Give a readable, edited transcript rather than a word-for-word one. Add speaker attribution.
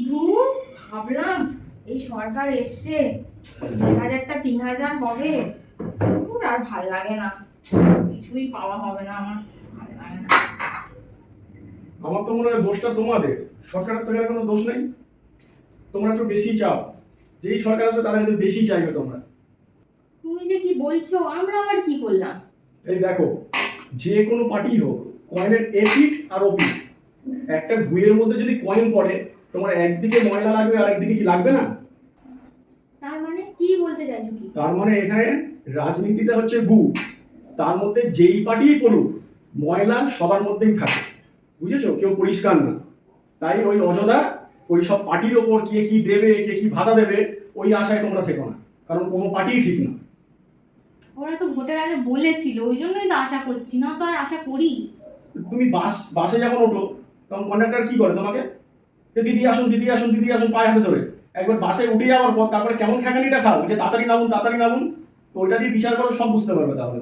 Speaker 1: ধুর, ভাবলাম এই সরকার এসছে 2000টা 3000 হবে, ধুর, আর ভাল লাগে না, কিছুই পাওয়া হবে না, আমার ভালো লাগে না।
Speaker 2: আমার তো মনে হয় দোষটা তোমাদের, সরকারের তো এখানে কোনো দোষ নেই। তোমরা একটু বেশি চাও, যেই সরকার আসবে তাদের কাছে বেশি চাইবে তোমরা।
Speaker 1: তুমি যে কি বলছো, আমরা আবার কি করলাম?
Speaker 2: এই দেখো, যে কোনো পার্টি হোক, কয়েনের এ পিঠ আর ও পিঠ। একটা গুইয়ের মধ্যে যদি কয়েন পড়ে, তোমার একদিকে ময়লা লাগবে আর একদিকে কি লাগবে না?
Speaker 1: তার মানে কি বলতে চাইছো কি?
Speaker 2: তার মানে এখানে রাজনীতিটা হচ্ছে গু, তার মধ্যে যেই পার্টি পড়ুক ময়লা সবার মধ্যেই থাকে, বুঝেছো? কেউ পরিষ্কার না। তাই ওই অযথা ওই সব পার্টির ওপর কে কি দেবে, কে কি ভাতা দেবে, ওই আশায় তোমরা থেকো না, কারণ কোনো পার্টিই ঠিক না।
Speaker 1: ওরা তো ভোটের আগে বলেছিল, ওই জন্যই তো আশা করছি, না তো আর আশা করি।
Speaker 2: তুমি বাসে যখন ওঠো তখন কন্ডাক্টর কি করে তোমাকে? যে দিদি আসুন, দিদি আসুন, দিদি আসুন, পায়ে হাতে ধরে। একবার বাসে উঠে যাওয়ার পর তারপরে কেমন খ্যাঁকানিটা খাও যে তাড়াতাড়ি নামুন, তাড়াতাড়ি নামুন। তো ওইটা দিয়ে বিচার করো, সব বুঝতে পারবে তাহলে।